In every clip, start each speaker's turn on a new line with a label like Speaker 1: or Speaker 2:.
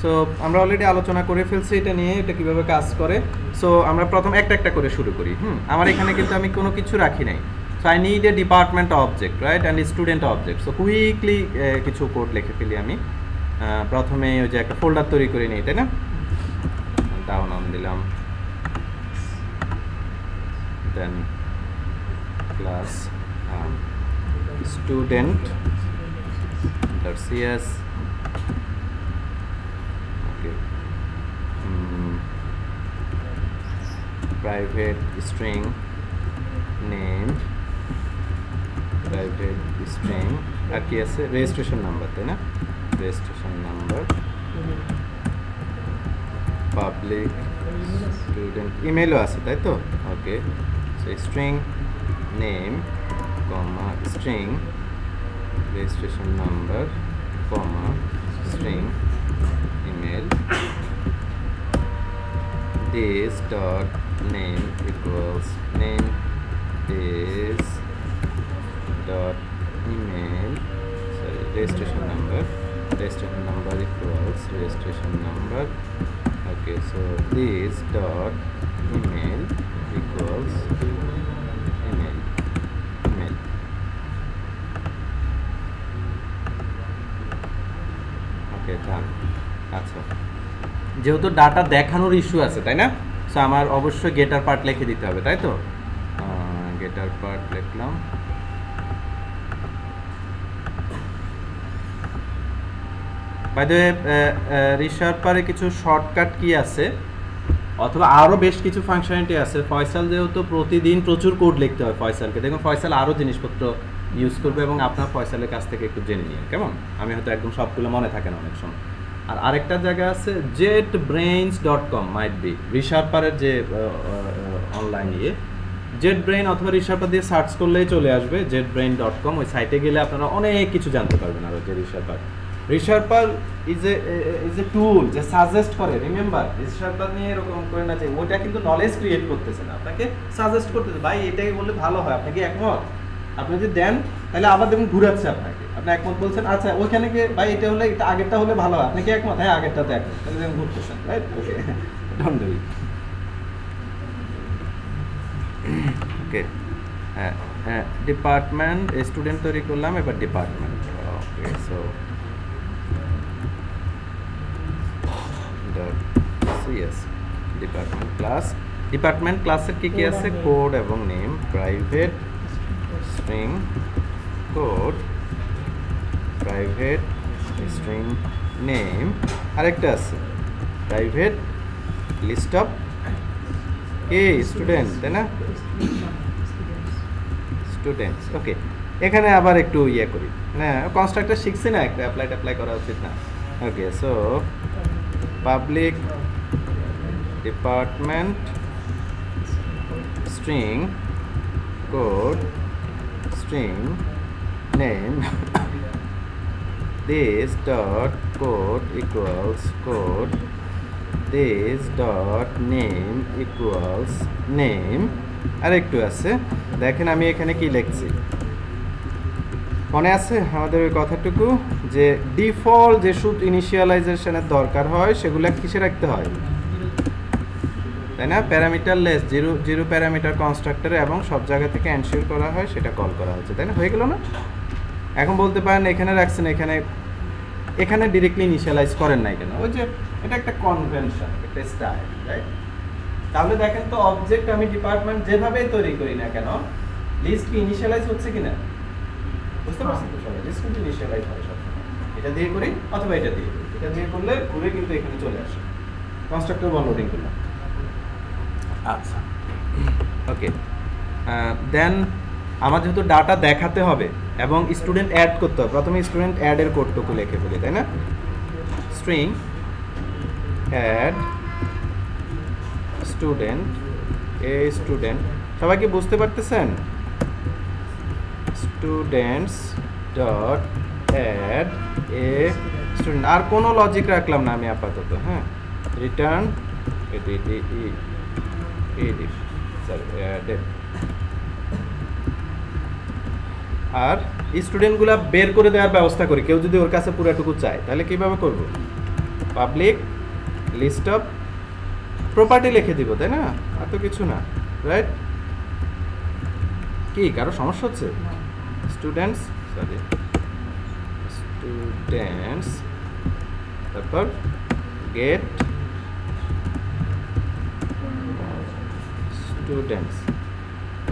Speaker 1: So আমরা already আলোচনা করে ফেলছি এটা নিয়ে, এটা কীভাবে কাজ করে। সো আমরা প্রথম একটা একটা করে শুরু করি। আমার এখানে কিন্তু আমি কোনো কিছু রাখি নাই। So I need a department object, right, and student object. So quickly কিছু কোড লিখে ফেলি আমি। প্রথমে ওই যে একটা ফোল্ডার তৈরি করে নিই, তাই না? তাও নাম দিলাম, then class student .cs, okay, private string name, private string আর কি আছে, রেজিস্ট্রেশন নাম্বার, তাই না? রেজিস্ট্রেশন নাম্বার, পাবলিক স্টুডেন্ট, ইমেলও আছে, তাই তো? Okay, so string name, comma string registration number, comma string email, this dot name equals name, this dot email, sorry, registration number equals registration number. Okay, so this dot email equals email. ওকে, ডান। আচ্ছা, যেহেতু data দেখানোর issue আছে, তাই না? So আমার অবশ্যই গেটার part লিখে দিতে হবে, তাই তো? গেটার পার্ট লিখলাম। বাই দ্য ওয়ে, রিশার্পারে কিছু শর্টকাট কি আছে, অথবা আরও বেশ কিছু ফাংশনালিটি আছে। ফয়সাল যেহেতু প্রতিদিন প্রচুর কোড লিখতে হয় ফয়সালকে, দেখুন ফয়সাল আরও জিনিসপত্র ইউজ করবে এবং আপনার ফয়সালের কাছ থেকে একটু জেনে নিন, কেমন? আমি হয়তো একদম সবগুলো মনে থাকে না অনেক সময়। আর আরেকটা জায়গা আছে jetbrains.com, মাইট বি রিশার্পারের যে অনলাইন JetBrains অথবা রিশার্পার দিয়ে সার্চ করলেই চলে আসবে jetbrains.com। ওই সাইটে গেলে আপনারা অনেক কিছু জানতে পারবেন। আর যে রিশার্পার ইজ এ টুল যে সাজেস্ট করে, রিমেম্বার রিশার্পার নিয়ে এরকম করে না যে ওইটা কিন্তু নলেজ ক্রিয়েট করতেছে না, আপনাকে সাজেস্ট করতেছে, ভাই এটাই বললে ভালো হয়, আপনি কি একমত? আপনি যদি দেন তাহলে আবার দেখুন ঘুরাচ্ছে আপনাকে, আপনি একমত বলছেন, আচ্ছা ওইখানে গিয়ে ভাই এটা হলে এটা আগেরটা হলে ভালো হয়, আপনি কি একমত? হ্যাঁ আগেরটাতে একমত, তাহলে দেখুন ঘুরতেছেন, right? Okay, don't do it. Okay, হ্যাঁ ডিপার্টমেন্ট স্টুডেন্ট তৈরি করলাম, এবার department. Okay, so cs department ক্লাসের কি আছে, কোড এবং name, private string code, private string name, আরেকটা আছে প্রাইভেট লিস্ট অফ স্টুডেন্ট, তাই না? স্টুডেন্টস। ওকে, এখানে আবার একটু ইয়ে করি, হ্যাঁ কনস্ট্রাক্টর শিখছি না, একটা অ্যাপ্লাই করা উচিত না? Okay, so public department string code string name this dot code equals code, this dot name equals name। আর একটু আছে, দেখেন আমি এখানে কি লিখছি, মনে আছে আমাদের ওই কথাটুকু যে ডিফল্ট যে শুধু ইনিশিয়ালাইজেশনের দরকার হয় সেগুলো কিসে রাখতে হয়, তাই না? প্যারামিটারলেস, জিরো প্যারামিটার কনস্ট্রাক্টরে, এবং সব জায়গা থেকে এনশিওর করা হয় সেটা কল করা হচ্ছে, তাই না? হয়ে গেল না? এখন বলতে পারেন এখানে রাখছেন, এখানে ডিরেক্টলি ইনিশিয়ালাইজ করেন নাই কেন? ওই যে এটা একটা কনভেনশন, একটা স্টাইল, রাইট? তাহলে দেখেন তো অবজেক্ট আমি ডিপার্টমেন্ট যেভাবেই তৈরি করি না কেন, লিস্ট কি ইনিশিয়ালাইজ হচ্ছে কিনা? বুঝতে পারছেন তো সবাই? লিস্ট কিন্তু ইনিশিয়ালাইজ হয় সবসময়, এটা দিয়ে করি অথবা এটা দিয়ে করি, এটা দিয়ে করলে ঘুরে কিন্তু এখানে চলে আসে, কনস্ট্রাক্টর ওভারলোডিং করলাম। আচ্ছা, ওকে, দেন আমার যেহেতু ডাটা দেখাতে হবে এবং স্টুডেন্ট অ্যাড করতে হবে, প্রথমে স্টুডেন্ট অ্যাডের কোডটুকু লিখে ফেলি, তাই না? স্ট্রিং অ্যাড স্টুডেন্ট, স্টুডেন্ট, সবাই কি বুঝতে পারতেছেন? স্টুডেন্টস ডট অ্যাড স্টুডেন্ট, আর কোনো লজিক রাখলাম না আমি আপাতত। হ্যাঁ, রিটার্ন আর স্টুডেন্টগুলো বের করে দেওয়ার ব্যবস্থা করি, কেউ যদি ওর কাছে পুরোটুকু চায় তাহলে কিভাবে করব? পাবলিক লিস্ট অফ প্রপার্টি লিখে দিব, তাই না? আর তো কিছু না, রাইট? কি কারো সমস্যা হচ্ছে? স্টুডেন্টস, সরি, স্টুডেন্টস, তারপর গেট স্টুডেন্টস,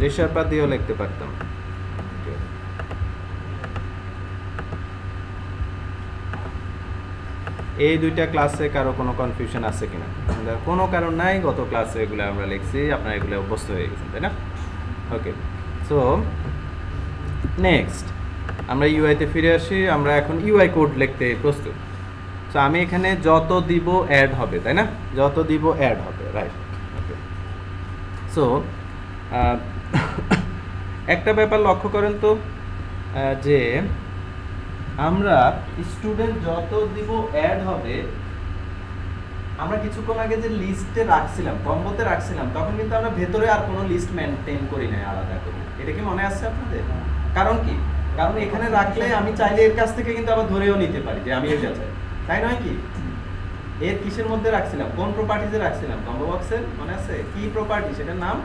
Speaker 1: রেশারপা দিয়েও লিখতে পারতাম। এই দুইটা ক্লাসে কারো কোনো কনফিউশন আছে কিনা? কোনো কারণ নাই, গত ক্লাসে এগুলো আমরা লিখছি, আপনারা এগুলো অভ্যস্ত হয়ে গেছেন, তাই না? ওকে, সো নেক্সট আমরা ইউআইতে ফিরে আসি। আমরা এখন ইউআই কোড লিখতে প্রস্তুত। সো আমি এখানে যত দিব অ্যাড হবে, তাই না? যত দিব অ্যাড হবে, রাইট? ওকে, সো একটা ব্যাপার লক্ষ্য করেন তো, যে আমরা স্টুডেন্ট যত দিব অ্যাড হবে, আমরা কিছুক্ষণ আগে যে লিস্টে রাখছিলাম, কম্বোতে রাখছিলাম, তখন কিন্তু আমরা ভেতরে আর কোনো লিস্ট মেনটেন করি না আলাদা করে। এটা কি মনে আসছে আপনাদের? কারণ কি? কারণ এখানে রাখলে আমি চাইলে এর কাছ থেকে কিন্তু আবার ধরেও নিতে পারি যে আমি এটা চাই, তাই নয় কি? এর কিসের মধ্যে রাখছিলাম, কোন প্রপার্টিজে রাখছিলাম? কম্বো বক্সের, মনে আছে কি প্রপার্টি? সেটার নাম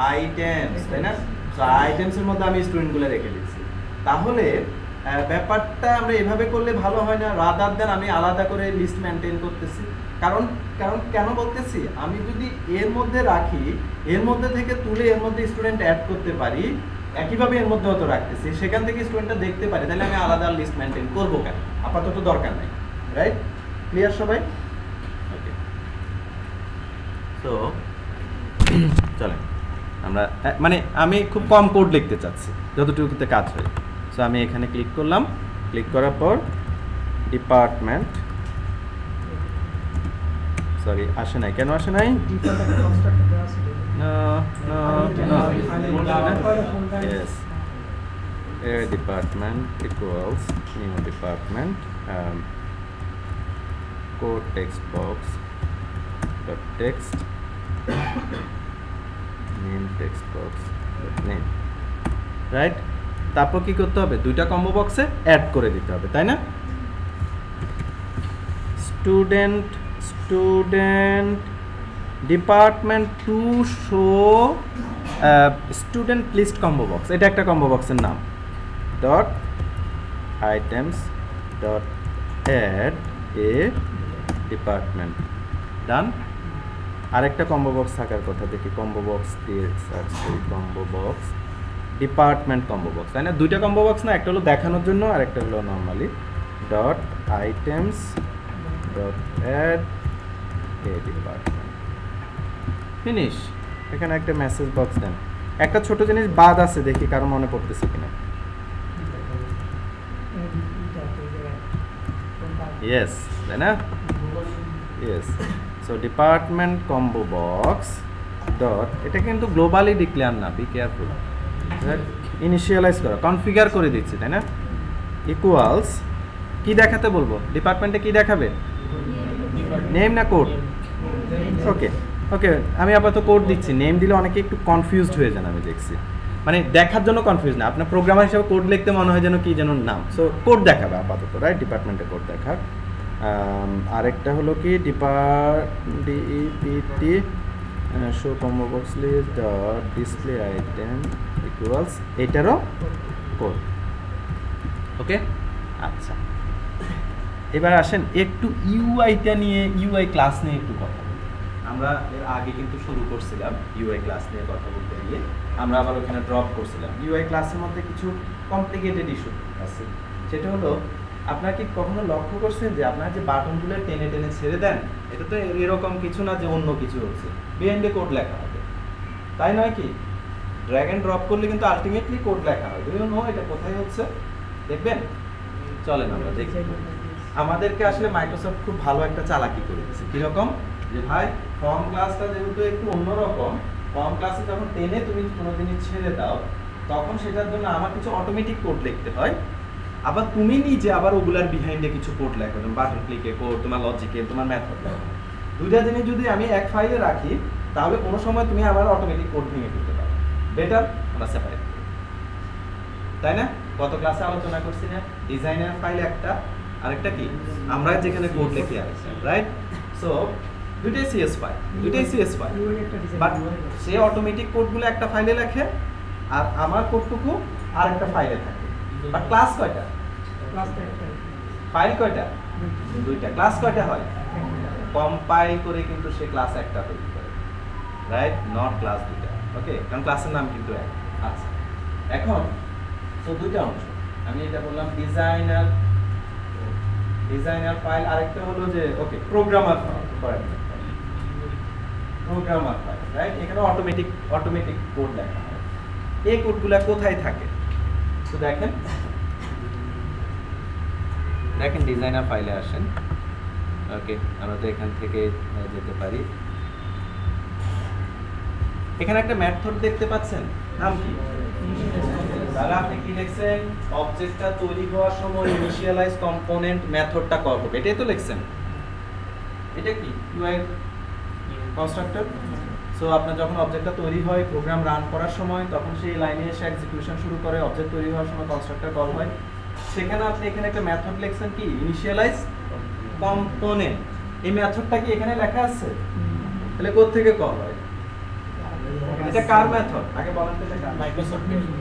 Speaker 1: আইটেমস, তাই না? সো আইটেমসের মধ্যে আমি স্টুডেন্টগুলো রেখে দিচ্ছি। তাহলে ব্যাপারটা আমরা এভাবে করলে ভালো হয় না, রাদার দেন আমি আলাদা করে লিস্ট মেনটেন করতেছি। কারণ কারণ কেন বলতেছি, আমি যদি এর মধ্যে রাখি, এর মধ্যে থেকে তুলে এর মধ্যে স্টুডেন্ট অ্যাড করতে পারি, একইভাবে এর মধ্যে হয়তো রাখতেছি, সেখান থেকে স্টুডেন্টটা দেখতে পারি, তাহলে আমি আলাদা লিস্ট মেনটেন করবো কেন? আপাতত দরকার নাই, রাইট? ক্লিয়ার সবাই? ওকে, তো চলেন আমরা, মানে আমি খুব কম কোড লিখতে চাচ্ছি, যতটুকুতে কাজ হয়। সো আমি এখানে ক্লিক করলাম, ক্লিক করার পর ডিপার্টমেন্ট, সরি আসে নাই, কেন আসে নাই? Yes, department equals new department, code text box dot text name text box dot name, right? তারপর কি করতে হবে? দুইটা কম্বো বক্সে অ্যাড করে দিতে হবে, তাই না? Student department to show student list combo box, এটা একটা কম্বো বক্সের নাম। Dot items dot add a department, done. আরেকটা কম্বো বক্স থাকার কথা, দেখি কম্বো বক্স দিয়ে সার্চ করি, combo box department combo box, তাই না? দুইটা কম্বো বক্স না, একটা হলো দেখানোর জন্য আর একটা হলো normally. Dot items dot add a department, finish. এখানে একটা মেসেজ বক্স দেন। একটা ছোট জিনিস বাদ আছে, দেখি কারো মনে পড়তেছে কিনা। ইয়েস, তাই না? Yes, so department combo box dot, এটা কিন্তু গ্লোবালি ডিক্লেয়ার না, বি কেয়ারফুল, ইনিশিয়ালাইজ করা, কনফিগার করে দিচ্ছি, তাই না? ইকুয়ালস, কি দেখাতে বলবো? ডিপার্টমেন্টে কি দেখাবে? নেম না কোড? ওকে ওকে, আমি আপাতত কোড দিচ্ছি। নেম দিলে অনেকে একটু কনফিউজড হয়ে যান, আমি দেখছি, মানে দেখার জন্য কনফিউজ না, আপনার প্রোগ্রামার হিসেবে কোড লিখতে মনে হয় যেন কি যেন নাম। সো কোড দেখাবে আপাতত, রাইট? ডিপার্টমেন্টে কোড দেখার। আরেকটা হলো কি DPT show combo box list dot display item equals, এটারও কোড। ওকে, আচ্ছা, এবার আসেন একটু ইউআইটা নিয়ে, ইউআই ক্লাস নিয়ে একটু কথা বলি। আমরা এর আগে কিন্তু শুরু করছিলাম ইউআই ক্লাস নিয়ে কথা বলতে গিয়ে, আমরা আবার ওখানে ড্রপ করছিলাম। ইউআই ক্লাসের মধ্যে কিছু কমপ্লিকেটেড ইস্যু আছে। সেটা হলো, আপনারা কি কখনো লক্ষ্য করছেন যে আপনারা যে বাটনগুলো টেনে টেনে ছেড়ে দেন, এটা তো এরকম কিছু না যে অন্য কিছু হচ্ছে, বিহাইন্ডে কোড লেখা হবে, তাই নয় কি? ড্র্যাগ এন্ড ড্রপ করলে কিন্তু আলটিমেটলি কোড লেখা হয়। ডু ইউ নো এটা কোথায় হচ্ছে? দেখবেন, চলেন আমরা দেখি। আমাদেরকে আসলে মাইক্রোসফট খুব ভালো একটা চালাকি করে দিয়েছে। কিরকম? যে ভাই ফর্ম ক্লাসটা যেহেতু একটু অন্যরকম, ফর্ম ক্লাসে যখন টেনে তুমি কোনো জিনিস ছেড়ে দাও, তখন সেটার জন্য আমার কিছু অটোমেটিক কোড লিখতে হয়, আবার তুমি নিজে আবার ওগুলার বিহাইন্ডে কিছু কোড লেখো, তুমি বাটন ক্লিকে কোড, তোমার লজিকে, তোমার মেথড লেখো। দুইটা জিনিস যদি আমি এক ফাইলে রাখি, তাহলে কোনো সময় তুমি আবার অটোমেটিক কোড ভেঙে ফেলতে পারো। বেটার আমরা সেপারেট করি, তাই না? গত ক্লাসে আলোচনা করছি না, ডিজাইনার ফাইল একটা আরেকটা কি আমরা যেখানে কোড লিখে আসছি, রাইট? সো দুইটাই সিএস ফাইল, দুইটাই সিএস ফাইল, বাট সে অটোমেটিক কোডগুলো একটা ফাইলে লেখে আর আমার কোডটুকু আরেকটা ফাইলে থাকে। বাট ক্লাস কয়টা? ফাইল কয়টা? দুইটা। ক্লাস কয়টা হয়? কম্পাইল করে কিন্তু সে ক্লাস একটা তৈরি করে, রাইট? নট ক্লাস দুইটা। ওকে, কারণ ক্লাসের নাম কিন্তু এক। আচ্ছা, এখন তো দুইটা অংশ আমি এটা বললাম, ডিজাইনার ফাইল, আরেকটা হলো যে okay programmer file, programmer file, right? এখানে অটোমেটিক কোড লেখা হয়। এই কোডগুলো কোথায় থাকে? তো দেখেন ডিজাইনার ফাইলে আসেন। ওকে, আমরা তো এখান থেকে যেতে পারি। এখানে একটা মেথড দেখতে পাচ্ছেন, নাম কি? তাহলে আপনি কি লিখছেন? অবজেক্টটা তৈরি হওয়ার সময় ইনিশিয়ালাইজ কম্পোনেন্ট মেথডটা কল হবে, এটাই তো লিখছেন। এটা কি ইউআই কনস্ট্রাক্টর। সো আপনার যখন অবজেক্টটা তৈরি হয়, প্রোগ্রাম রান করার সময়, তখন সেই লাইনে এসে এক্সিকিউশন শুরু করে, অবজেক্ট তৈরি হওয়ার সময় কনস্ট্রাক্টর কল হয়। সেখানে আপনি এখানে একটা মেথড লিখছেন কি ইনিশিয়ালাইজ কম্পোনেন্ট। এই মেথডটা কি এখানে লেখা আছে? তাহলে কোথা থেকে কল হয়? এটা কার মেথড আগে বলেন তো? এটা মাইক্রোসফট মেথড।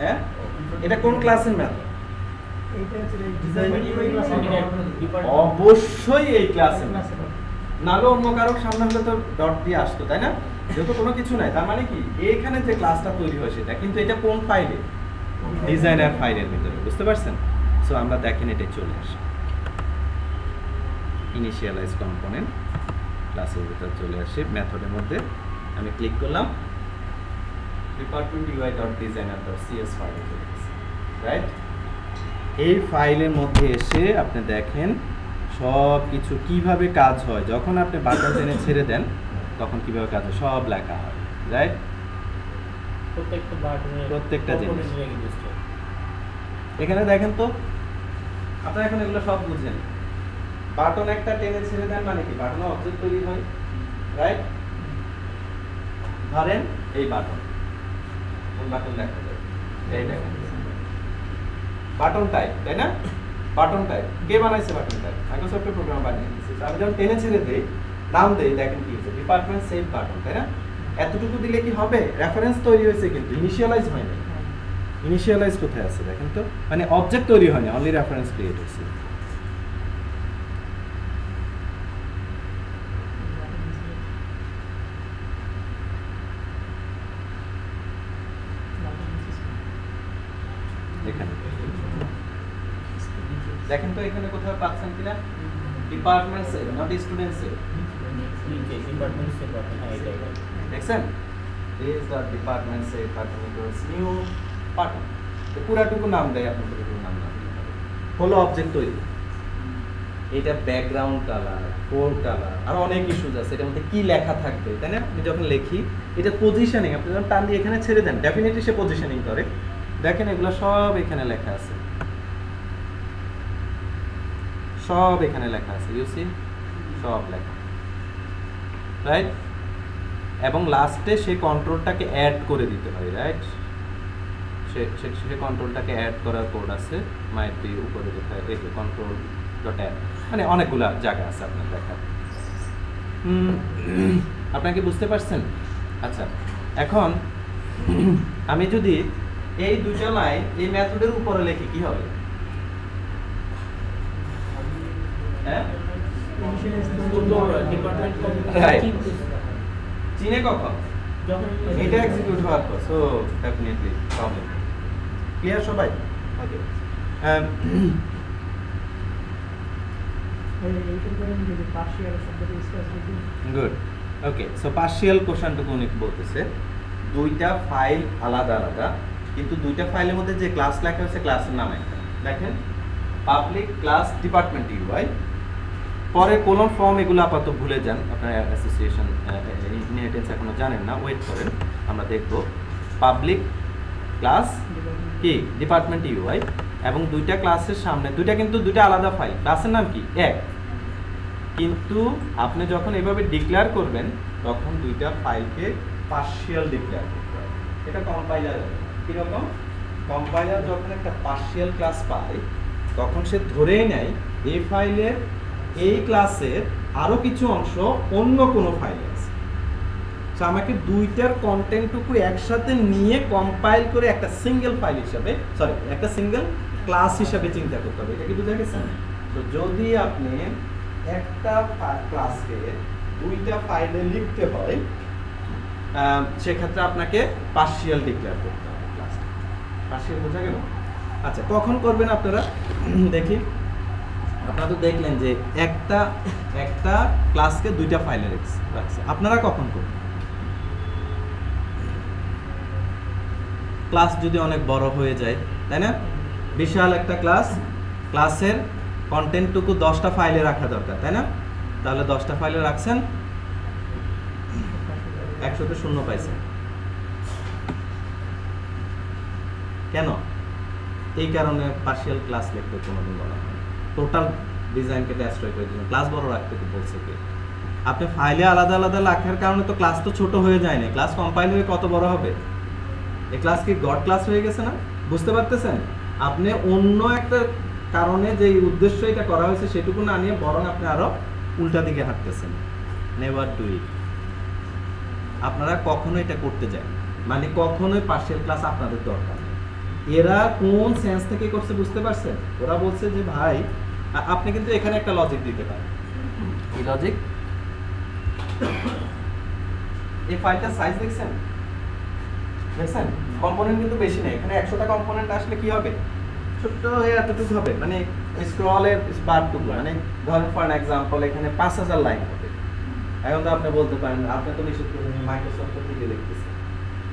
Speaker 1: হ্যাঁ, এটা কোন ক্লাসের মেথড? এটা হচ্ছে ডিজাইন অবশ্যই এই ক্লাসের মেথড, নালে অন্য কারো সামনে হলে তো ডট দিয়ে আসতো, তাই না? যেহেতু কোনো কিছু নাই, তার মানে কি এখানে যে ক্লাসটা তৈরি হয় সেটা, কিন্তু এটা কোন ফাইলে? ডিজাইনার ফাইলের ভিতরে, বুঝতে পারছেন? সো আমরা দেখেন এটা চলে আসে ইনিশিয়ালাইজ কম্পোনেন্ট ক্লাসের ভিতরে চলে আসে, মেথডের মধ্যে আমি ক্লিক করলাম, department.ui.designer.cs ফাইলে চলে গেছে, রাইট? এই ফাইলের মধ্যে এসে আপনি দেখেন সব কিছু কিভাবে কাজ হয়। যখন আপনি বাটন টেনে ছেড়ে দেন তখন কিভাবে কাজ হয় সব লেখা হয়, রাইট? প্রত্যেকটা জিনিস এখানে দেখেন তো, আপনারা এখন এগুলো সব বুঝেন। বাটন একটা টেনে ছেড়ে দেন মানে কি বাটনে অবজেক্ট তৈরি হয়, রাইট? ধরেন এই বাটন, কোন বাটন দেখা যায়? এই দেখেন বাটন টাইপ, তাই না? বাটন টাইপ কে বানাইছে? বাটন টাইপ মাইক্রোসফটের প্রোগ্রাম বানিয়ে দিয়েছে। আমি যখন টেনে ছেড়ে দেই, নাম দেই, দেখেন কি হচ্ছে, ডিপার্টমেন্ট সেভ বাটন, তাই না? এতটুকু দিলে কি হবে? রেফারেন্স তৈরি হয়েছে কিন্তু ইনিশিয়ালাইজ হয়নি। ইনিশিয়ালাইজ কোথায় আছে দেখেন তো? মানে অবজেক্ট তৈরি হয়নি, অনলি রেফারেন্স ক্রিয়েট হয়েছে। দেখেন তো এখানে কোথাও পাচ্ছেন কিনা? Department save, not student save. Department save button, হ্যাঁ এটাই দেখছেন? This the department save button equals new button. তো পুরাটুকু নাম দেয়, আপনি পুরোটুকু নাম হলো অবজেক্ট তৈরি। এটা ব্যাকগ্রাউন্ড কালার, ফোর কালার, আর অনেক ইস্যুজ আছে। এটার মধ্যে কি লেখা থাকবে, তাই না? আমি যখন লিখি এটা পজিশনিং, আপনি যখন টান দিয়ে এখানে ছেড়ে দেন ডেফিনেটলি সে পজিশনিং করে। দেখেন এগুলো সব এখানে লেখা আছে, সব এখানে লেখা আছে, ইউ সি, সব লেখা, রাইট? এবং লাস্টে সে কন্ট্রোলটাকে অ্যাড করে দিতে হয়, রাইট? সে কন্ট্রোলটাকে অ্যাড করার কোড আছে, মাইট বি উপরে কোথায়, এই যে কন্ট্রোল ডট অ্যাড, মানে অনেকগুলো জায়গা আছে আপনার দেখার। আপনাকে বুঝতে পারছেন? আচ্ছা, এখন আমি যদি এই দুটো লাইন এই মেথডের উপরে লিখি কি হবে? হ্যাঁ, চিনে কখন? এটা এক্সিকিউট হওয়ার পর। সো ডেফিনেটলি প্রবলেম ক্লিয়ার সবাই? ওকে, গুড। ওকে, সো পার্শিয়াল কোশ্চেনটুকু উনি বলতেছে দুইটা ফাইল আলাদা আলাদা, কিন্তু দুইটা ফাইলের মধ্যে যে ক্লাস লেখা হয়েছে ক্লাসের নাম একটা। দেখেন পাবলিক ক্লাস ডিপার্টমেন্ট ইউআই, পরে কোলন ফর্ম, এগুলো আপাতত ভুলে যান, আপনার অ্যাসোসিয়েশন ইনহেরিটেন্স এখনো জানেন না, ওয়েট করেন, আমরা দেখব। পাবলিক ক্লাস কি ডিপার্টমেন্ট ইউআই, এবং দুইটা ক্লাসের সামনে দুইটা, কিন্তু দুইটা আলাদা ফাইল, ক্লাসের নাম কি এক, কিন্তু আপনি যখন এভাবে ডিক্লেয়ার করবেন তখন দুইটা ফাইলকে পার্শিয়াল ডিক্লেয়ার করতে হবে। এটা কম্পাইলার কীরকম? কম্পাইলার যখন একটা পার্শিয়াল ক্লাস পায় তখন সে ধরেই নেয় এই ফাইলের এই ক্লাসের আরো কিছু অংশ অন্য কোনো ফাইলে আছে। তো আমাকে দুইটার কন্টেন্টটুকু একসাথে নিয়ে কম্পাইল করে একটা সিঙ্গেল ফাইল হিসাবে, সরি একটা সিঙ্গেল ক্লাস হিসাবে চিন্তা করতে হবে। এটা কি বুঝা গেছে? তো যদি আপনি একটা ক্লাসকে দুইটা ফাইলে লিখতে হয়, সেক্ষেত্রে আপনাকে পার্শিয়াল ডিক্লেয়ার করতে হবে ক্লাসটা। পার্শিয়াল বোঝা গেল? আচ্ছা, কখন করবেন আপনারা দেখি। আপনারা তো দেখলেন যে একটা ক্লাসকে দুইটা ফাইলে রাখছে, আপনারা কখন করবেন? ক্লাস যদি অনেক বড় হয়ে যায়, তাই না? বিশাল একটা ক্লাসের কন্টেন্টটুকু 10টা ফাইলে রাখা দরকার, তাই না? তাহলে 10টা ফাইলে রাখছেন, 100তে 0 পাইছেন। কেন? এই কারণে পার্শিয়াল ক্লাস লিখতে কোনোদিন বলা হয়, টোটাল ডিজাইনকে ডেস্ট্রয় করে দিলেন। ক্লাস বড় রাখতে কি বলছে কি? আপনি ফাইলে আলাদা আলাদা রাখার কারণে তো ক্লাস তো ছোট হয়ে যায় না, ক্লাস কম্পাইল হয়ে কত বড় হবে? এই ক্লাস কি গড ক্লাস হয়ে গেছে না? বুঝতে পারতেছেন? আপনি অন্য একটা কারণে যে উদ্দেশ্য এটা করা হয়েছে সেটুকু না নিয়ে বরং আপনি আরো উল্টা দিকে হাঁটতেছেন। Never do it. আপনারা কখনো এটা করতে যান, মানে কখনোই পার্শিয়াল ক্লাস আপনাদের দরকার নেই। এরা কোন সেন্স থেকে করছে বুঝতে পারছেন? ওরা বলছে যে ভাই আপনি কিন্তু এখানে একটা লজিক দিতে পারেন। এই লজিক, এই ফাইলটার সাইজ দেখছেন? দেখছেন কম্পোনেন্ট কিন্তু বেশি নেই। এখানে 100টা কম্পোনেন্ট আসলে কি হবে? ছোট্ট হয়ে এতটুকু হবে, মানে স্ক্রলের বারটুকু। মানে ধরেন ফর এক্সাম্পল এখানে 5000 লাইন হবে। এখন তো আপনি বলতে পারেন, আপনি তো নিশ্চিত করেন মাইক্রোসফট থেকে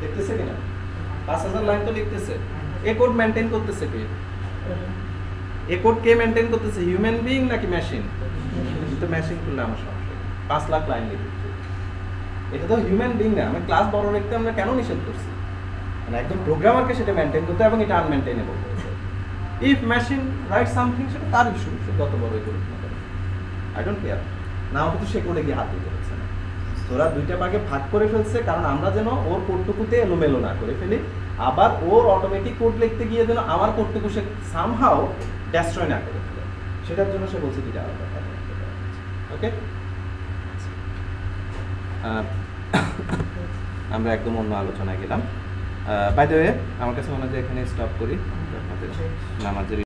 Speaker 1: দেখতেছে কিনা? 5000 লাইন তো লিখতেছে। এই কোড মেইনটেইন করতেছে কে? এই কোড কে মেইনটেইন করতেছে? হিউম্যান বিইং নাকি মেশিন? তো মেশিন করলে আমার সমস্যা। 5 লাখ লাইন লিখতেছে, এটা তো হিউম্যান বিইং না। আমি ক্লাস বড় লিখতে আমরা কেন নিষেধ করছি? মানে একদম প্রোগ্রামারকে সেটা মেইনটেইন করতে, এবং এটা আনমেইনটেইনেবল করতে। ইফ মেশিন রাইট সামথিং, সেটা তার ইস্যু, সে যত বড়ই করুক না কেন, আই ডোন্ট কেয়ার। নাও কিন্তু সে কোডে গিয়ে হাত দিতে হচ্ছে না। তোরা দুইটা ভাগে ভাগ করে ফেলছে, কারণ আমরা যেন ওর কোডটুকুতে এলোমেলো না করে ফেলি, আবার ওর অটোমেটিক কোড লিখতে গিয়ে যেন আমার কোডটুকু সে সামহাও ডেস্ট্রয় না করে ফেলে, সেটার জন্য সে বলছে দুইটা আলাদা ভাগে। ওকে, আমরা একদম অন্য আলোচনায় গেলাম। বাই দ্য ওয়ে, আমার কাছে মনে হয় যে এখানে স্টপ করি, নামাজের